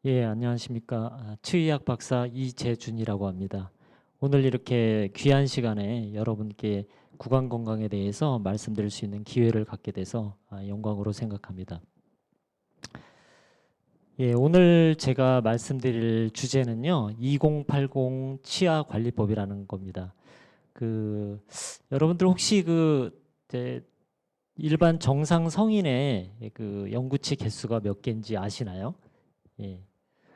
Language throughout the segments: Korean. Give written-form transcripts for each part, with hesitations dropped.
예, 안녕하십니까. 치의학 박사 이재준이라고 합니다. 오늘 이렇게 귀한 시간에 여러분께 구강 건강에 대해서 말씀드릴 수 있는 기회를 갖게 돼서 영광으로 생각합니다. 예, 오늘 제가 말씀드릴 주제는요, 2080 치아 관리법이라는 겁니다. 여러분들 혹시 이제 일반 정상 성인의 영구치 개수가 몇 개인지 아시나요? 예.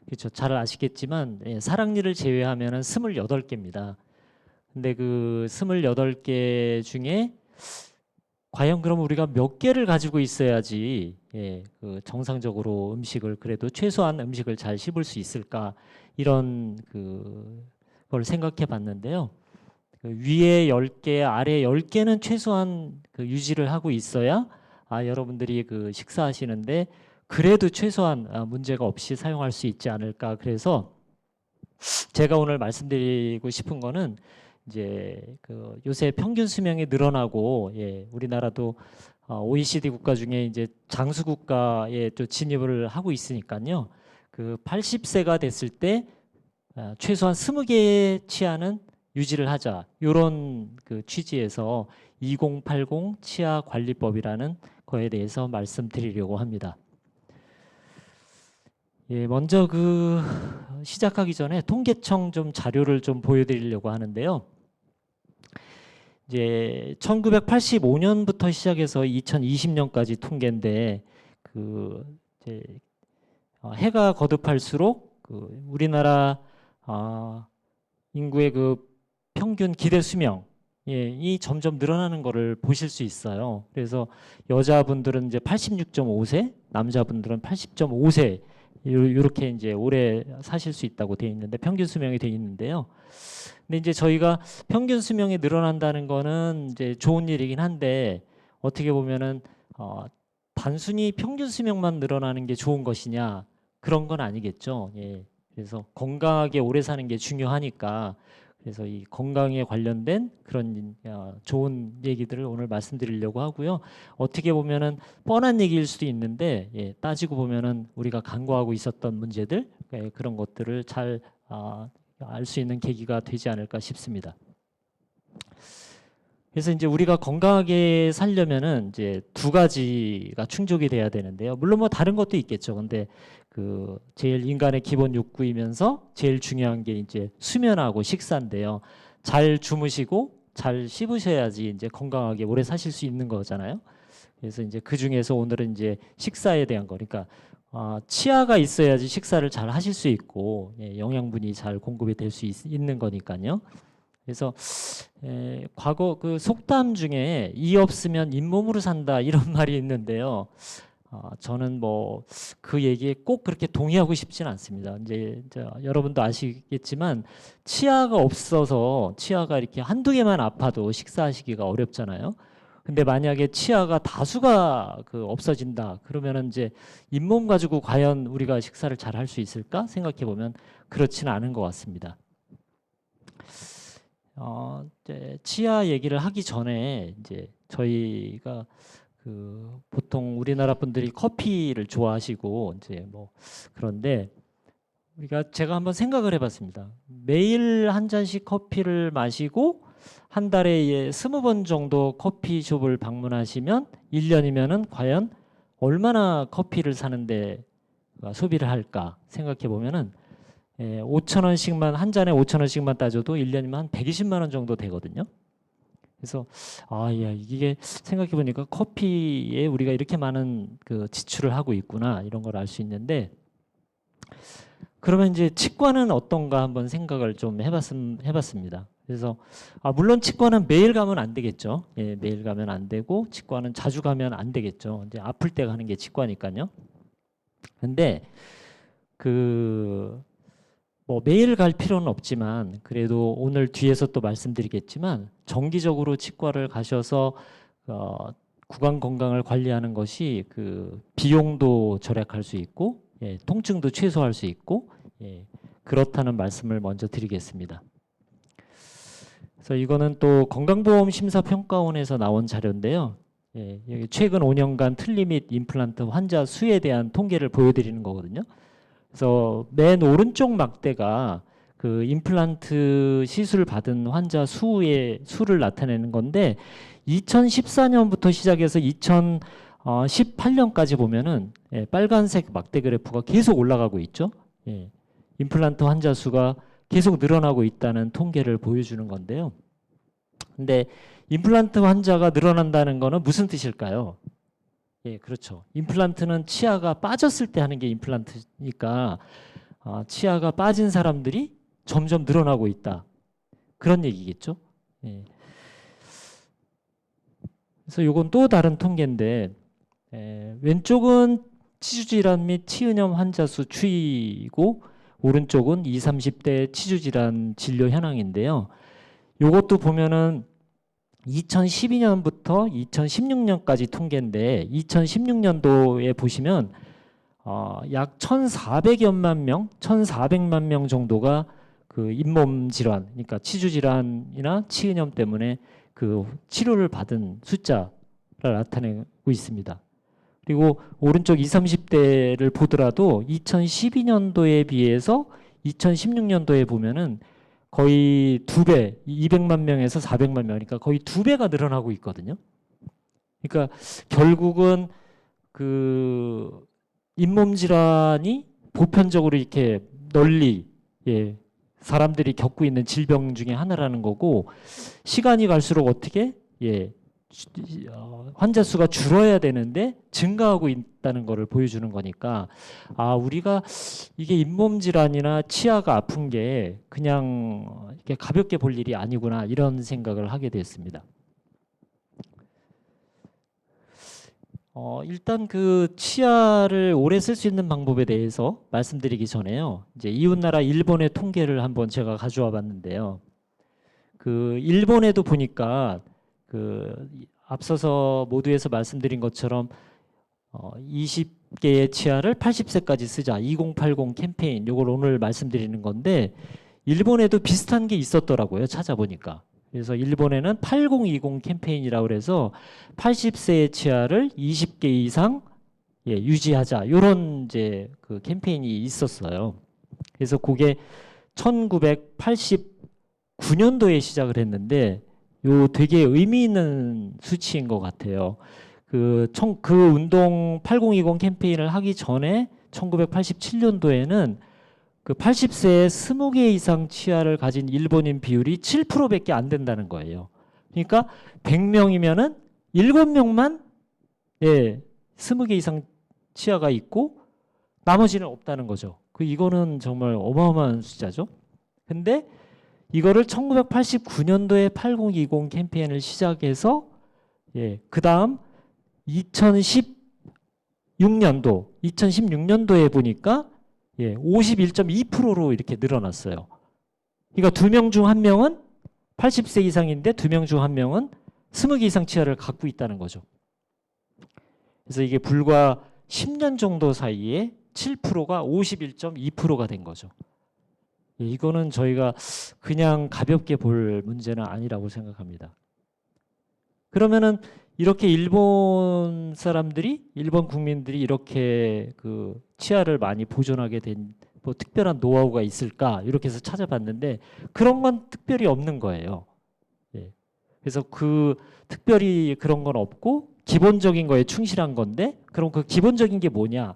그렇죠. 잘 아시겠지만 사랑니를 제외하면은 28개입니다. 근데 그 28개 중에 과연 그럼 우리가 몇 개를 가지고 있어야지 정상적으로 음식을 그래도 최소한 음식을 잘 씹을 수 있을까 이런 걸 생각해 봤는데요. 위에 10개, 아래 10개는 최소한 유지를 하고 있어야 여러분들이 식사하시는데 그래도 최소한 문제가 없이 사용할 수 있지 않을까. 그래서 제가 오늘 말씀드리고 싶은 거는 이제 요새 평균 수명이 늘어나고 우리나라도 OECD 국가 중에 이제 장수 국가에 또 진입을 하고 있으니까요. 80세가 됐을 때 최소한 20개의 치아는 유지를 하자. 이런 취지에서 2080 치아 관리법이라는 거에 대해서 말씀드리려고 합니다. 예, 먼저 시작하기 전에 통계청 좀 자료를 좀 보여드리려고 하는데요. 이제 1985년부터 시작해서 2020년까지 통계인데 이제 해가 거듭할수록 우리나라 인구의 평균 기대 수명 이 점점 늘어나는 것을 보실 수 있어요. 그래서 여자분들은 이제 86.5세, 남자분들은 80.5세 이렇게 이제 오래 사실 수 있다고 되어 있는데 평균 수명이 되어 있는데요. 근데 이제 저희가 평균 수명이 늘어난다는 거는 이제 좋은 일이긴 한데 어떻게 보면은 단순히 평균 수명만 늘어나는 게 좋은 것이냐 그런 건 아니겠죠. 예. 그래서 건강하게 오래 사는 게 중요하니까 그래서 이 건강에 관련된 그런 좋은 얘기들을 오늘 말씀드리려고 하고요. 어떻게 보면은 뻔한 얘기일 수도 있는데 따지고 보면은 우리가 간과하고 있었던 문제들 그런 것들을 잘 알 수 있는 계기가 되지 않을까 싶습니다. 그래서 이제 우리가 건강하게 살려면은 이제 두 가지가 충족이 돼야 되는데요. 물론 뭐 다른 것도 있겠죠. 근데 제일 인간의 기본 욕구이면서 제일 중요한 게 이제 수면하고 식사인데요. 잘 주무시고 잘 씹으셔야지 이제 건강하게 오래 사실 수 있는 거잖아요. 그래서 이제 그 중에서 오늘은 이제 식사에 대한 거니까 치아가 있어야지 식사를 잘 하실 수 있고 영양분이 잘 공급이 될 수 있는 거니까요. 그래서 과거 속담 중에 이 없으면 잇몸으로 산다 이런 말이 있는데요. 저는 뭐 그 얘기에 꼭 그렇게 동의하고 싶지는 않습니다. 이제 여러분도 아시겠지만 치아가 없어서 치아가 이렇게 한두 개만 아파도 식사하시기가 어렵잖아요. 근데 만약에 치아가 다수가 없어진다 그러면은 이제 잇몸 가지고 과연 우리가 식사를 잘 할 수 있을까 생각해 보면 그렇지는 않은 것 같습니다. 이제 치아 얘기를 하기 전에 이제 저희가 보통 우리나라 분들이 커피를 좋아하시고 이제 뭐 그런데 제가 한번 생각을 해봤습니다. 매일 한 잔씩 커피를 마시고 한 달에 20번 정도 커피숍을 방문하시면 1년이면은 과연 얼마나 커피를 사는데 소비를 할까 생각해 보면은 5천 원씩만 한 잔에 5천 원씩만 따져도 1년이면 한 120만 원 정도 되거든요. 그래서 이게 생각해 보니까 커피에 우리가 이렇게 많은 지출을 하고 있구나 이런 걸 알 수 있는데 그러면 이제 치과는 어떤가 한번 생각을 좀 해봤습니다. 그래서 물론 치과는 매일 가면 안 되겠죠. 매일 가면 안 되고 치과는 자주 가면 안 되겠죠. 이제 아플 때 가는 게 치과니까요. 근데 뭐 매일 갈 필요는 없지만 그래도 오늘 뒤에서 또 말씀드리겠지만 정기적으로 치과를 가셔서 구강 건강을 관리하는 것이 비용도 절약할 수 있고 통증도 최소화할 수 있고 그렇다는 말씀을 먼저 드리겠습니다. 그래서 이거는 또 건강보험심사평가원에서 나온 자료인데요. 여기 최근 5년간 틀니 및 임플란트 환자 수에 대한 통계를 보여드리는 거거든요. 그래서 맨 오른쪽 막대가 그 임플란트 시술 받은 환자 수를 나타내는 건데 2014년부터 시작해서 2018년까지 보면은 빨간색 막대 그래프가 계속 올라가고 있죠. 임플란트 환자 수가 계속 늘어나고 있다는 통계를 보여주는 건데요. 근데 임플란트 환자가 늘어난다는 거는 무슨 뜻일까요? 그렇죠. 임플란트는 치아가 빠졌을 때 하는 게 임플란트니까 치아가 빠진 사람들이 점점 늘어나고 있다. 그런 얘기겠죠. 그래서 이건 또 다른 통계인데 왼쪽은 치주질환 및 치은염 환자 수 추이고 오른쪽은 20, 30대 치주질환 진료 현황인데요. 이것도 보면은 2012년부터 2016년까지 통계인데 2016년도에 보시면 약 1,400여만 명, 1,400만 명 정도가 그 잇몸 질환, 그러니까 치주 질환이나 치은염 때문에 그 치료를 받은 숫자를 나타내고 있습니다. 그리고 오른쪽 20, 30대를 보더라도 2012년도에 비해서 2016년도에 보면은 거의 2배, 200만 명에서 400만 명, 그러니까 거의 2배가 늘어나고 있거든요. 그러니까 결국은 그 잇몸 질환이 보편적으로 이렇게 널리 사람들이 겪고 있는 질병 중에 하나라는 거고, 시간이 갈수록 어떻게 환자 수가 줄어야 되는데 증가하고 있다는 것을 보여주는 거니까 우리가 이게 잇몸 질환이나 치아가 아픈 게 그냥 이렇게 가볍게 볼 일이 아니구나 이런 생각을 하게 됐습니다. 일단 그 치아를 오래 쓸 수 있는 방법에 대해서 말씀드리기 전에요. 이제 이웃나라 일본의 통계를 한번 제가 가져와 봤는데요. 그 일본에도 보니까 그 앞서서 모두에서 말씀드린 것처럼 20개의 치아를 80세까지 쓰자 2080 캠페인, 이걸 오늘 말씀드리는 건데 일본에도 비슷한 게 있었더라고요. 찾아보니까. 그래서 일본에는 8020 캠페인이라고 그래서 80세의 치아를 20개 이상 유지하자, 이런 이제 그 캠페인이 있었어요. 그래서 그게 1989년도에 시작을 했는데 요 되게 의미 있는 수치인 것 같아요. 그 운동 8020 캠페인을 하기 전에 1987년도에는 그 80세에 20개 이상 치아를 가진 일본인 비율이 7%밖에 안 된다는 거예요. 그러니까 100명이면은 7명만 20개 이상 치아가 있고 나머지는 없다는 거죠. 이거는 정말 어마어마한 숫자죠. 근데 이거를 1989년도에 8020 캠페인을 시작해서 그 다음 2016년도에 보니까 51.2%로 이렇게 늘어났어요. 그러니까 2명 중 1명은 80세 이상인데 2명 중 1명은 20개 이상 치아를 갖고 있다는 거죠. 그래서 이게 불과 10년 정도 사이에 7%가 51.2%가 된 거죠. 이거는 저희가 그냥 가볍게 볼 문제는 아니라고 생각합니다. 그러면은 이렇게 일본 국민들이 이렇게 그 치아를 많이 보존하게 된 뭐 특별한 노하우가 있을까 이렇게 해서 찾아봤는데 그런 건 특별히 없는 거예요. 그래서 그 특별히 그런 건 없고 기본적인 거에 충실한 건데, 그럼 그 기본적인 게 뭐냐?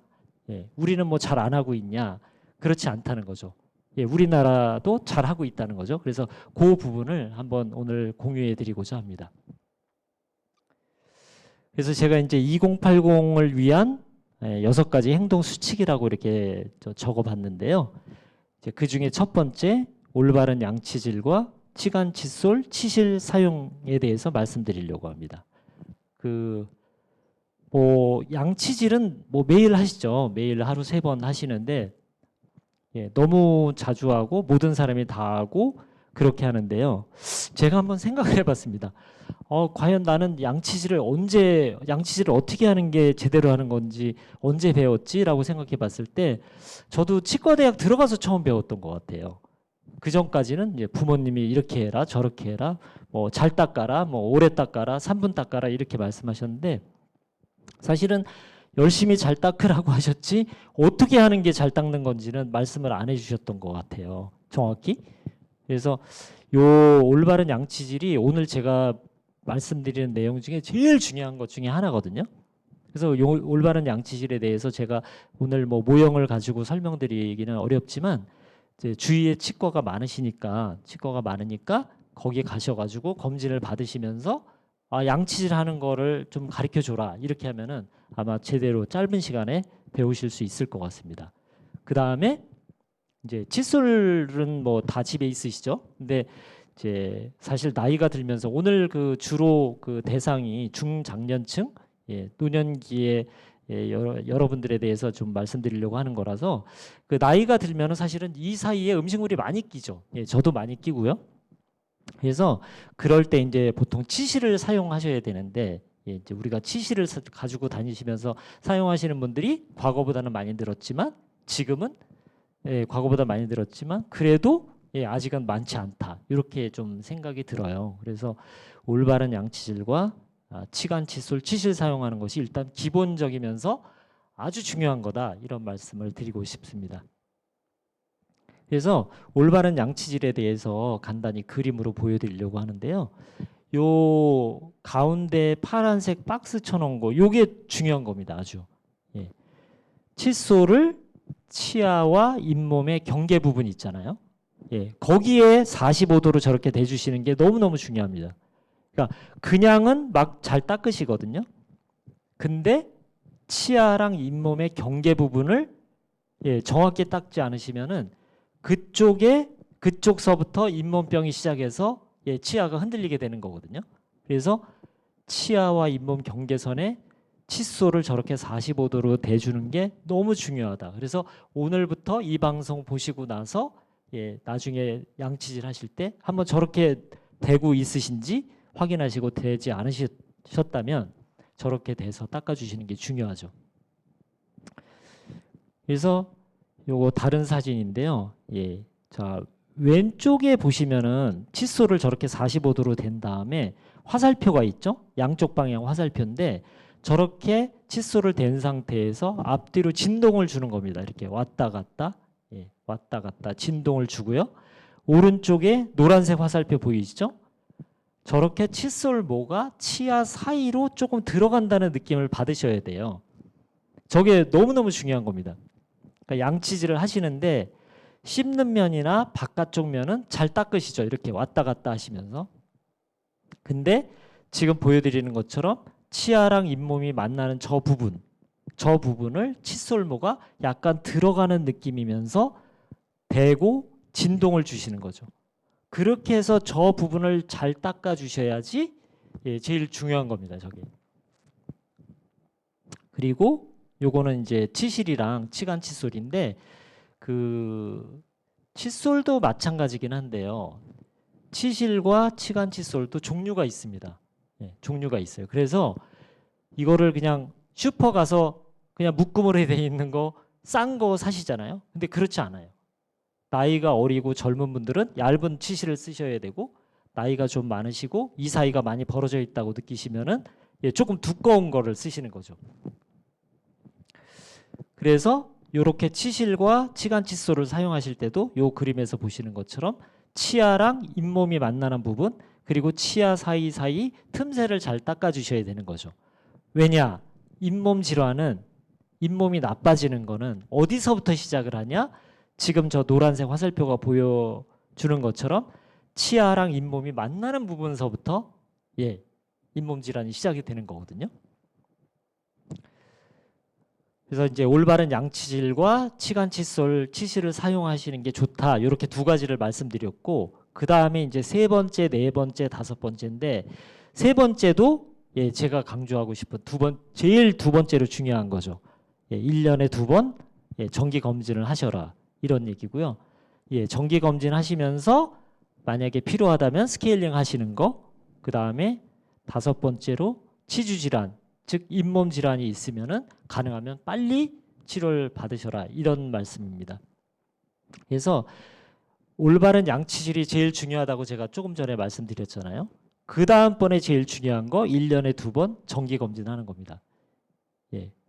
우리는 뭐 잘 안 하고 있냐? 그렇지 않다는 거죠. 우리나라도 잘 하고 있다는 거죠. 그래서 그 부분을 한번 오늘 공유해 드리고자 합니다. 그래서 제가 이제 2080을 위한 6가지 행동 수칙이라고 이렇게 적어 봤는데요. 그 중에 첫 번째, 올바른 양치질과 치간 칫솔, 치실 사용에 대해서 말씀드리려고 합니다. 양치질은 매일 하시죠. 매일 하루 3번 하시는데 너무 자주 하고 모든 사람이 다 하고 그렇게 하는데요. 제가 한번 생각을 해봤습니다. 과연 나는 양치질을 어떻게 하는 게 제대로 하는 건지 언제 배웠지라고 생각해 봤을 때 저도 치과대학 들어가서 처음 배웠던 것 같아요. 그 전까지는 이제 부모님이 이렇게 해라 저렇게 해라, 뭐 잘 닦아라, 뭐 오래 닦아라, 3분 닦아라 이렇게 말씀하셨는데 사실은 열심히 잘 닦으라고 하셨지 어떻게 하는 게 잘 닦는 건지는 말씀을 안 해주셨던 것 같아요. 정확히. 그래서 요 올바른 양치질이 오늘 제가 말씀드리는 내용 중에 제일 중요한 것 중에 하나거든요. 그래서 요 올바른 양치질에 대해서 제가 오늘 뭐 모형을 가지고 설명드리기는 어렵지만 이제 주위에 치과가 많으니까 거기에 가셔가지고 검진을 받으시면서 양치질 하는 거를 좀 가르쳐 줘라 이렇게 하면은 아마 제대로 짧은 시간에 배우실 수 있을 것 같습니다. 그 다음에 이제 칫솔은 뭐 다 집에 있으시죠? 근데 이제 사실 나이가 들면서 오늘 그 주로 그 대상이 중장년층, 노년기에 여러분들에 대해서 좀 말씀드리려고 하는 거라서 그 나이가 들면은 사실은 이 사이에 음식물이 많이 끼죠. 저도 많이 끼고요. 그래서 그럴 때 이제 보통 치실을 사용하셔야 되는데 이제 우리가 치실을 가지고 다니시면서 사용하시는 분들이 과거보다는 많이 늘었지만 지금은 과거보다 많이 늘었지만 그래도 아직은 많지 않다 이렇게 좀 생각이 들어요. 그래서 올바른 양치질과 치간 칫솔 치실 사용하는 것이 일단 기본적이면서 아주 중요한 거다 이런 말씀을 드리고 싶습니다. 그래서 올바른 양치질에 대해서 간단히 그림으로 보여드리려고 하는데요. 요 가운데 파란색 박스 쳐놓은 거 요게 중요한 겁니다. 아주 칫솔을 치아와 잇몸의 경계 부분 있잖아요. 거기에 45도로 저렇게 대주시는 게 너무너무 중요합니다. 그러니까 그냥은 막 잘 닦으시거든요. 근데 치아랑 잇몸의 경계 부분을 정확히 닦지 않으시면은 그쪽서부터 잇몸병이 시작해서 치아가 흔들리게 되는 거거든요. 그래서 치아와 잇몸 경계선에 칫솔을 저렇게 45도로 대주는 게 너무 중요하다. 그래서 오늘부터 이 방송 보시고 나서 나중에 양치질 하실 때 한번 저렇게 대고 있으신지 확인하시고 되지 않으셨다면 저렇게 대서 닦아주시는 게 중요하죠. 그래서 요거 다른 사진인데요. 자 왼쪽에 보시면은 칫솔을 저렇게 45도로 댄 다음에 화살표가 있죠. 양쪽 방향 화살표인데 저렇게 칫솔을 댄 상태에서 앞뒤로 진동을 주는 겁니다. 이렇게 왔다 갔다 왔다 갔다 진동을 주고요. 오른쪽에 노란색 화살표 보이시죠? 저렇게 칫솔모가 치아 사이로 조금 들어간다는 느낌을 받으셔야 돼요. 저게 너무너무 중요한 겁니다. 그러니까 양치질을 하시는데 씹는 면이나 바깥쪽 면은 잘 닦으시죠. 이렇게 왔다 갔다 하시면서. 근데 지금 보여드리는 것처럼 치아랑 잇몸이 만나는 저 부분을 칫솔모가 약간 들어가는 느낌이면서 대고 진동을 주시는 거죠. 그렇게 해서 저 부분을 잘 닦아 주셔야지 제일 중요한 겁니다. 저게. 그리고 요거는 이제 치실이랑 치간 칫솔인데 그 칫솔도 마찬가지긴 한데요. 치실과 치간 칫솔도 종류가 있습니다. 종류가 있어요. 그래서 이거를 그냥 슈퍼 가서 그냥 묶음으로 되어 있는 거 싼 거 사시잖아요. 근데 그렇지 않아요. 나이가 어리고 젊은 분들은 얇은 치실을 쓰셔야 되고 나이가 좀 많으시고 이 사이가 많이 벌어져 있다고 느끼시면은 조금 두꺼운 거를 쓰시는 거죠. 그래서 이렇게 치실과 치간 칫솔을 사용하실 때도 이 그림에서 보시는 것처럼 치아랑 잇몸이 만나는 부분 그리고 치아 사이사이 틈새를 잘 닦아주셔야 되는 거죠. 왜냐? 잇몸 질환은 잇몸이 나빠지는 거는 어디서부터 시작을 하냐? 지금 저 노란색 화살표가 보여주는 것처럼 치아랑 잇몸이 만나는 부분서부터 잇몸 질환이 시작이 되는 거거든요. 그래서 이제 올바른 양치질과 치간 칫솔, 치실을 사용하시는 게 좋다. 이렇게 두 가지를 말씀드렸고 그 다음에 이제 세 번째, 네 번째, 다섯 번째인데 세 번째도 제가 강조하고 싶은 제일 두 번째로 중요한 거죠. 1년에 2번 정기 검진을 하셔라. 이런 얘기고요. 정기 검진 하시면서 만약에 필요하다면 스케일링 하시는 거. 그 다음에 다섯 번째로 치주 질환, 즉 잇몸 질환이 있으면은 가능하면 빨리 치료를 받으셔라. 이런 말씀입니다. 그래서 올바른 양치질이 제일 중요하다고 제가 조금 전에 말씀드렸잖아요. 그 다음번에 제일 중요한 거 1년에 2번 정기 검진하는 겁니다.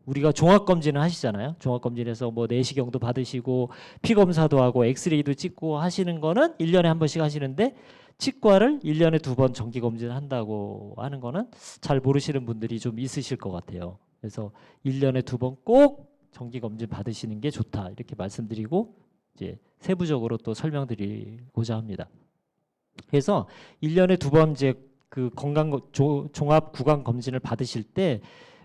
우리가 종합검진을 하시잖아요. 종합검진에서 뭐 내시경도 받으시고 피검사도 하고 엑스레이도 찍고 하시는 거는 1년에 한 번씩 하시는데 치과를 1년에 2번 정기검진을 한다고 하는 거는 잘 모르시는 분들이 좀 있으실 것 같아요. 그래서 1년에 2번 꼭 정기검진 받으시는 게 좋다 이렇게 말씀드리고 이제 세부적으로 또 설명드리고자 합니다. 그래서 1년에 2번 이제 그 종합 구강 검진을 받으실 때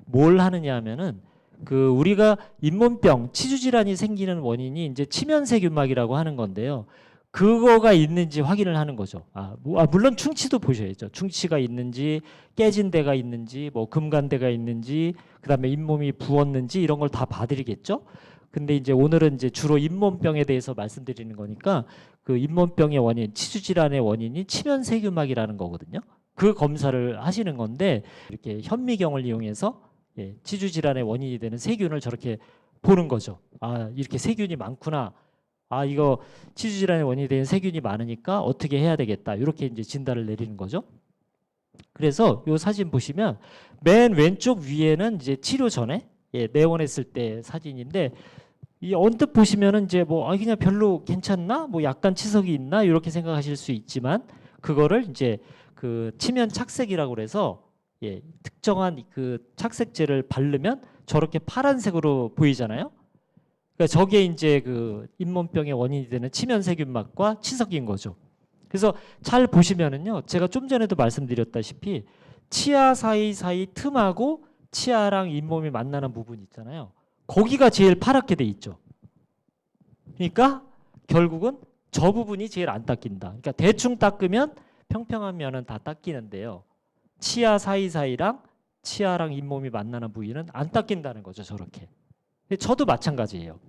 뭘 하느냐 하면은 그 우리가 잇몸병 치주 질환이 생기는 원인이 이제 치면세균막이라고 하는 건데요. 그거가 있는지 확인을 하는 거죠. 물론 충치도 보셔야죠. 충치가 있는지 깨진 데가 있는지 뭐 금간대가 있는지 그다음에 잇몸이 부었는지 이런 걸 다 봐드리겠죠. 근데 이제 오늘은 이제 주로 잇몸병에 대해서 말씀드리는 거니까 그 잇몸병의 원인, 치주 질환의 원인이 치면세균막이라는 거거든요. 그 검사를 하시는 건데 이렇게 현미경을 이용해서 치주 질환의 원인이 되는 세균을 저렇게 보는 거죠. 이렇게 세균이 많구나. 이거 치주 질환의 원인이 되는 세균이 많으니까 어떻게 해야 되겠다. 이렇게 이제 진단을 내리는 거죠. 그래서 이 사진 보시면 맨 왼쪽 위에는 이제 치료 전에 내원했을 때 사진인데 이 언뜻 보시면은 이제 뭐 그냥 별로 괜찮나? 뭐 약간 치석이 있나? 이렇게 생각하실 수 있지만 그거를 이제 그 치면 착색이라고 그래서 특정한 그 착색제를 바르면 저렇게 파란색으로 보이잖아요. 그러니까 저게 이제 그 잇몸병의 원인이 되는 치면세균막과 치석인 거죠. 그래서 잘 보시면은요, 제가 좀 전에도 말씀드렸다시피 치아 사이사이 틈하고 치아랑 잇몸이 만나는 부분 있잖아요. 거기가 제일 파랗게 돼 있죠. 그러니까 결국은 저 부분이 제일 안 닦인다. 그러니까 대충 닦으면 평평한 면은 다 닦이는데요. 치아 사이사이랑 치아랑 잇몸이 만나는 부위는 안 닦인다는 거죠. 저렇게. 저도 마찬가지예요.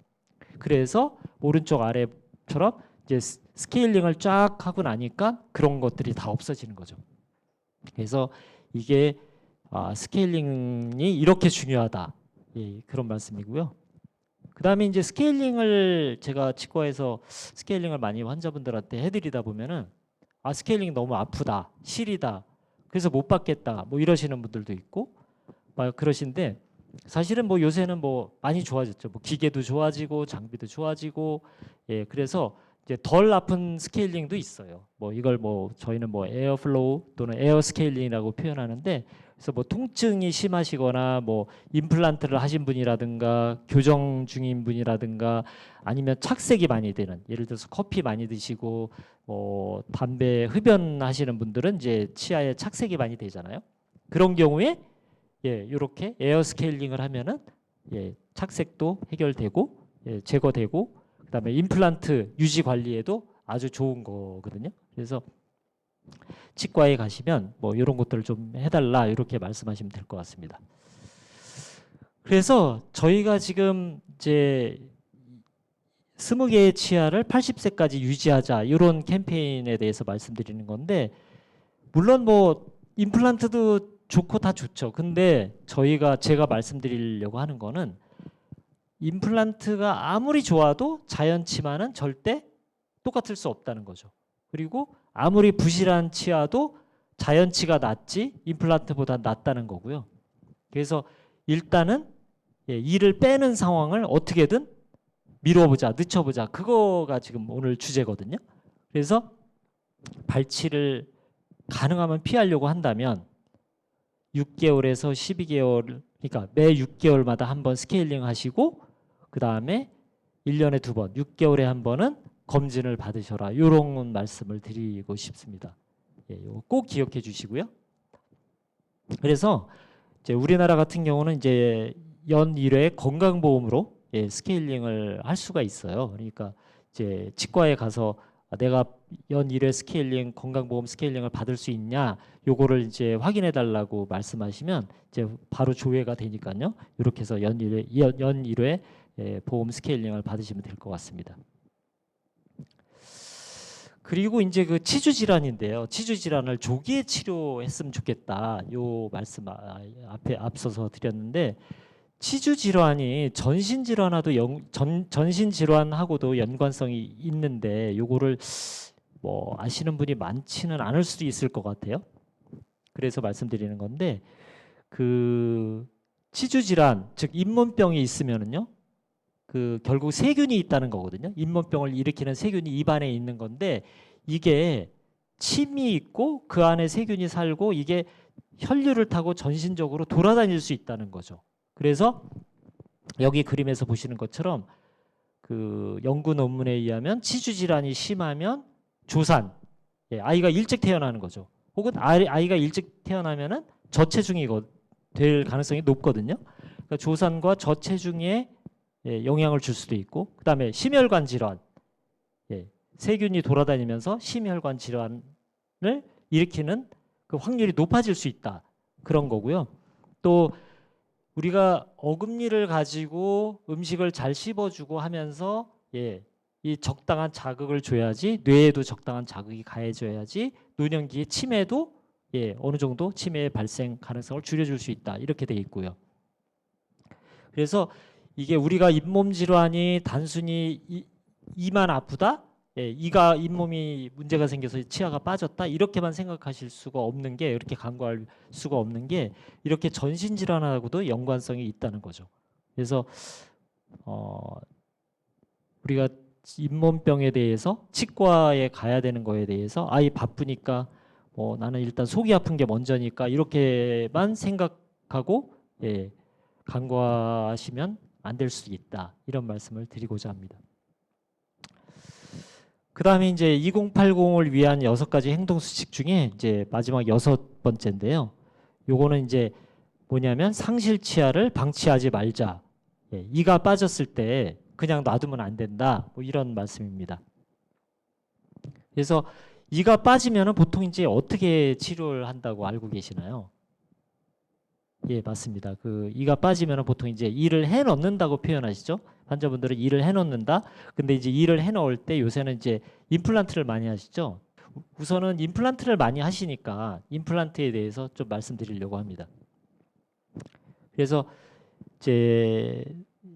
그래서 오른쪽 아래처럼 이제 스케일링을 쫙 하고 나니까 그런 것들이 다 없어지는 거죠. 그래서 이게 스케일링이 이렇게 중요하다. 그런 말씀이고요. 그 다음에 이제 스케일링을 제가 치과에서 스케일링을 많이 환자분들한테 해드리다 보면은 스케일링이 너무 아프다, 시리다, 그래서 못 받겠다, 뭐 이러시는 분들도 있고 막 그러신데 사실은 뭐 요새는 뭐 많이 좋아졌죠. 뭐 기계도 좋아지고 장비도 좋아지고 그래서 이제 덜 아픈 스케일링도 있어요. 뭐 이걸 뭐 저희는 뭐 에어플로우 또는 에어 스케일링이라고 표현하는데 그래서 뭐 통증이 심하시거나 뭐 임플란트를 하신 분이라든가 교정 중인 분이라든가 아니면 착색이 많이 되는 예를 들어서 커피 많이 드시고 뭐 담배 흡연하시는 분들은 이제 치아에 착색이 많이 되잖아요. 그런 경우에 이렇게 에어 스케일링을 하면은 착색도 해결되고 제거되고 그다음에 임플란트 유지 관리에도 아주 좋은 거거든요. 그래서 치과에 가시면 뭐 이런 것들을 좀 해달라 이렇게 말씀하시면 될 것 같습니다. 그래서 저희가 지금 이제 20개의 치아를 80세까지 유지하자 이런 캠페인에 대해서 말씀드리는 건데 물론 뭐 임플란트도 좋고 다 좋죠. 근데 제가 말씀드리려고 하는 거는 임플란트가 아무리 좋아도 자연치만은 절대 똑같을 수 없다는 거죠. 그리고 아무리 부실한 치아도 자연치가 낫지 임플란트보다 낫다는 거고요. 그래서 일단은 이를 빼는 상황을 어떻게든 미뤄보자, 늦춰보자. 그거가 지금 오늘 주제거든요. 그래서 발치를 가능하면 피하려고 한다면 6개월에서 12개월, 그러니까 매 6개월마다 한 번 스케일링 하시고 그 다음에 1년에 2번, 6개월에 한 번은 검진을 받으셔라. 이런 말씀을 드리고 싶습니다. 이거 꼭 기억해 주시고요. 그래서 이제 우리나라 같은 경우는 이제 연 1회 건강보험으로 스케일링을 할 수가 있어요. 그러니까 이제 치과에 가서 내가 연 1회 스케일링 건강보험 스케일링을 받을 수 있냐 요거를 이제 확인해 달라고 말씀하시면 이제 바로 조회가 되니까요. 이렇게 해서 연 1회 보험 스케일링을 받으시면 될 것 같습니다. 그리고 이제 그 치주 질환인데요. 치주 질환을 조기에 치료했으면 좋겠다. 요 말씀 앞에 앞서서 드렸는데 치주 질환이 전신 질환하고도 전신 질환하고도 연관성이 있는데 요거를 뭐 아시는 분이 많지는 않을 수도 있을 것 같아요. 그래서 말씀드리는 건데 그 치주 질환, 즉 잇몸병이 있으면은요, 그 결국 세균이 있다는 거거든요. 잇몸병을 일으키는 세균이 입안에 있는 건데 이게 침이 있고 그 안에 세균이 살고 이게 혈류를 타고 전신적으로 돌아다닐 수 있다는 거죠. 그래서 여기 그림에서 보시는 것처럼 그 연구 논문에 의하면 치주 질환이 심하면 조산, 아이가 일찍 태어나는 거죠. 혹은 아이가 일찍 태어나면은 저체중이 될 가능성이 높거든요. 그러니까 조산과 저체중에 영향을 줄 수도 있고, 그다음에 심혈관 질환, 세균이 돌아다니면서 심혈관 질환을 일으키는 그 확률이 높아질 수 있다. 그런 거고요. 또 우리가 어금니를 가지고 음식을 잘 씹어주고 하면서 이 적당한 자극을 줘야지, 뇌에도 적당한 자극이 가해져야지 노년기의 치매도 어느 정도 치매의 발생 가능성을 줄여줄 수 있다. 이렇게 돼 있고요. 그래서 이게 우리가 잇몸 질환이 단순히 이만 아프다, 이가 잇몸이 문제가 생겨서 치아가 빠졌다 이렇게만 생각하실 수가 없는 게, 이렇게 간과할 수가 없는 게 이렇게 전신 질환하고도 연관성이 있다는 거죠. 그래서 우리가 잇몸병에 대해서 치과에 가야 되는 거에 대해서 아이 바쁘니까 나는 일단 속이 아픈 게 먼저니까 이렇게만 생각하고 간과하시면 안 될 수도 있다. 이런 말씀을 드리고자 합니다. 그 다음에 이제 2080을 위한 6가지 행동 수칙 중에 이제 마지막 6번째인데요. 요거는 이제 뭐냐면 상실 치아를 방치하지 말자. 이가 빠졌을 때 그냥 놔두면 안 된다. 뭐 이런 말씀입니다. 그래서 이가 빠지면은 보통 이제 어떻게 치료를 한다고 알고 계시나요? 예, 맞습니다. 그 이가 빠지면 보통 이제 이를 해 넣는다고 표현하시죠. 환자분들은 이를 해 넣는다. 근데 이제 이를 해 넣을 때 요새는 이제 임플란트를 많이 하시죠. 우선은 임플란트를 많이 하시니까 임플란트에 대해서 좀 말씀드리려고 합니다. 그래서 이제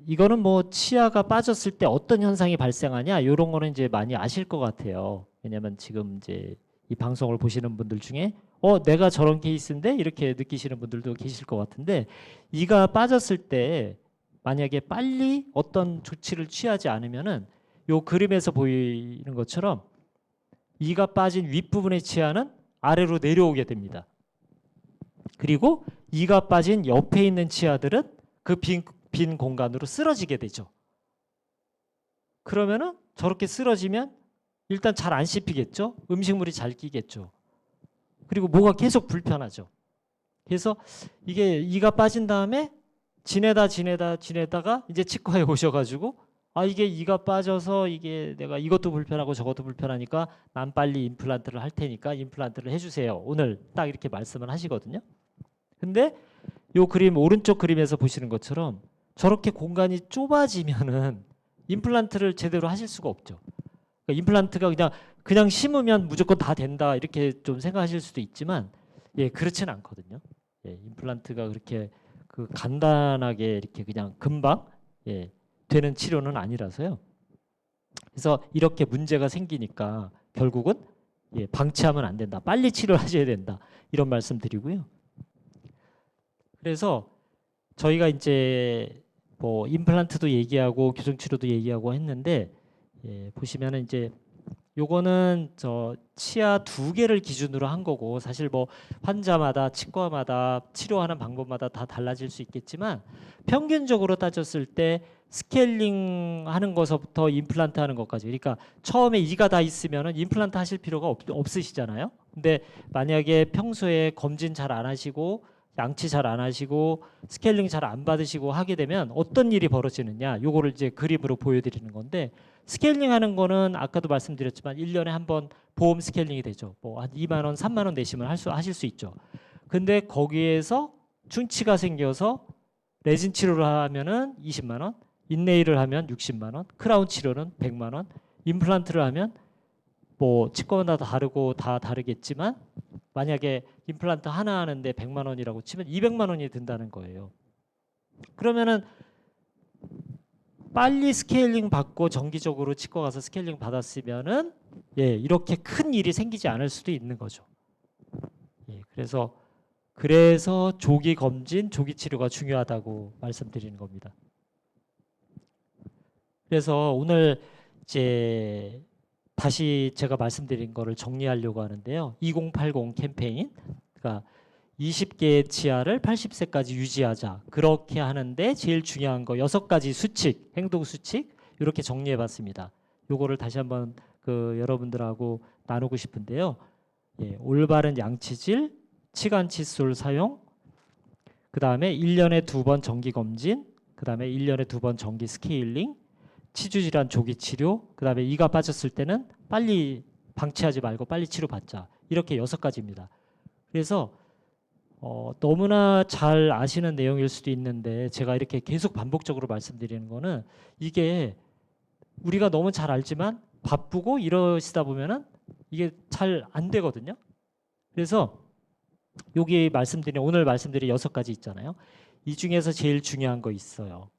이거는 뭐 치아가 빠졌을 때 어떤 현상이 발생하냐 이런 거는 이제 많이 아실 것 같아요. 왜냐하면 지금 이제 이 방송을 보시는 분들 중에 내가 저런 케이스인데 이렇게 느끼시는 분들도 계실 것 같은데, 이가 빠졌을 때 만약에 빨리 어떤 조치를 취하지 않으면은 요 그림에서 보이는 것처럼 이가 빠진 윗부분의 치아는 아래로 내려오게 됩니다. 그리고 이가 빠진 옆에 있는 치아들은 그 빈 공간으로 쓰러지게 되죠. 그러면은 저렇게 쓰러지면 일단 잘 안 씹히겠죠. 음식물이 잘 끼겠죠. 그리고 뭐가 계속 불편하죠. 그래서 이게 이가 빠진 다음에 지내다가 이제 치과에 오셔가지고 이게 이가 빠져서 이게 내가 이것도 불편하고 저것도 불편하니까 난 빨리 임플란트를 할 테니까 임플란트를 해주세요. 오늘 딱 이렇게 말씀을 하시거든요. 근데 요 그림 오른쪽 그림에서 보시는 것처럼 저렇게 공간이 좁아지면은 임플란트를 제대로 하실 수가 없죠. 그러니까 임플란트가 그냥 심으면 무조건 다 된다 이렇게 좀 생각하실 수도 있지만 그렇지는 않거든요. 임플란트가 그렇게 그 간단하게 이렇게 그냥 금방 되는 치료는 아니라서요. 그래서 이렇게 문제가 생기니까 결국은 방치하면 안 된다. 빨리 치료를 하셔야 된다. 이런 말씀 드리고요. 그래서 저희가 이제 뭐 임플란트도 얘기하고 교정치료도 얘기하고 했는데 보시면은 이제 요거는 저 치아 2개를 기준으로 한 거고, 사실 뭐 환자마다 치과마다 치료하는 방법마다 다 달라질 수 있겠지만 평균적으로 따졌을 때 스케일링 하는 것부터 임플란트 하는 것까지, 그러니까 처음에 이가 다 있으면은 임플란트 하실 필요가 없으시잖아요. 근데 만약에 평소에 검진 잘 안 하시고 양치 잘 안 하시고 스케일링 잘 안 받으시고 하게 되면 어떤 일이 벌어지느냐, 요거를 이제 그림으로 보여드리는 건데, 스케일링 하는 거는 아까도 말씀드렸지만 1년에 한 번 보험 스케일링이 되죠. 뭐 한 2만 원, 3만 원 내시면 하실 수 있죠. 근데 거기에서 충치가 생겨서 레진 치료를 하면은 20만 원, 인네일을 하면 60만 원, 크라운 치료는 100만 원, 임플란트를 하면 뭐 치과마다 다르고 다 다르겠지만 만약에 임플란트 하나 하는데 100만 원이라고 치면 200만 원이 든다는 거예요. 그러면은 빨리 스케일링 받고 정기적으로 치과 가서 스케일링 받았으면은 이렇게 큰 일이 생기지 않을 수도 있는 거죠. 그래서 그래서 조기 검진, 조기 치료가 중요하다고 말씀드리는 겁니다. 그래서 오늘 이제 다시 제가 말씀드린 거를 정리하려고 하는데요. 2080 캠페인, 그러니까 20개의 치아를 80세까지 유지하자. 그렇게 하는데 제일 중요한 거 6가지 수칙, 행동 수칙 이렇게 정리해 봤습니다. 요거를 다시 한번 여러분들하고 나누고 싶은데요. 예, 올바른 양치질, 치간 칫솔 사용, 그다음에 1년에 2번 정기 검진, 그다음에 1년에 2번 정기 스케일링, 치주 질환 조기 치료, 그다음에 이가 빠졌을 때는 빨리 방치하지 말고 빨리 치료받자. 이렇게 6가지입니다. 그래서 너무나 잘 아시는 내용일 수도 있는데 제가 이렇게 계속 반복적으로 말씀드리는 거는 이게 우리가 너무 잘 알지만 바쁘고 이러시다 보면은 이게 잘 안 되거든요. 그래서 여기 오늘 말씀드린 6가지 있잖아요. 이 중에서 제일 중요한 거 있어요.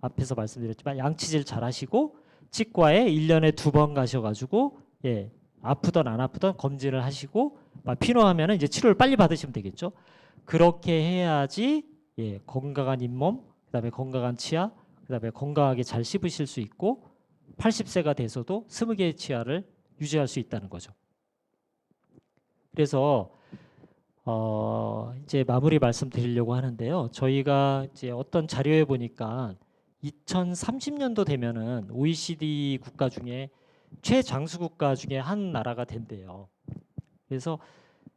앞에서 말씀드렸지만 양치질 잘 하시고 치과에 1년에 2번 가셔가지고 예, 아프던 안 아프던 검진을 하시고 필요하면 이제 치료를 빨리 받으시면 되겠죠. 그렇게 해야지 예, 건강한 잇몸, 그다음에 건강한 치아, 그다음에 건강하게 잘 씹으실 수 있고 80세가 돼서도 20개의 치아를 유지할 수 있다는 거죠. 그래서 이제 마무리 말씀드리려고 하는데요. 저희가 이제 어떤 자료에 보니까 2030년도 되면은 OECD 국가 중에 최장수 국가 중에 한 나라가 된대요. 그래서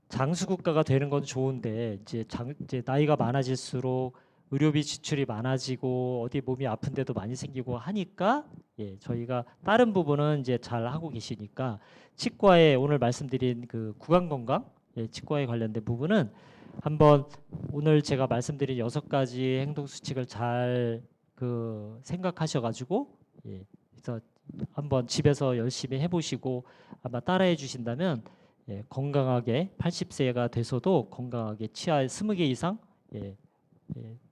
장수 국가가 되는 건 좋은데 이제 나이가 많아질수록 의료비 지출이 많아지고 어디 몸이 아픈 데도 많이 생기고 하니까 예, 저희가 다른 부분은 이제 잘 하고 계시니까 치과에 오늘 말씀드린 구강 건강 예, 치과에 관련된 부분은 한번 오늘 제가 말씀드린 6가지 행동 수칙을 잘 생각하셔가지고 예, 그래서 한번 집에서 열심히 해보시고 아마 따라해 주신다면 예, 건강하게 80세가 돼서도 건강하게 치아 20개 이상 예,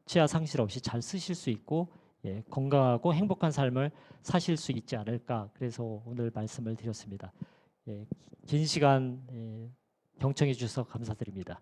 치아 상실 없이 잘 쓰실 수 있고 예, 건강하고 행복한 삶을 사실 수 있지 않을까 그래서 오늘 말씀을 드렸습니다. 예, 긴 시간 경청해 주셔서 감사드립니다.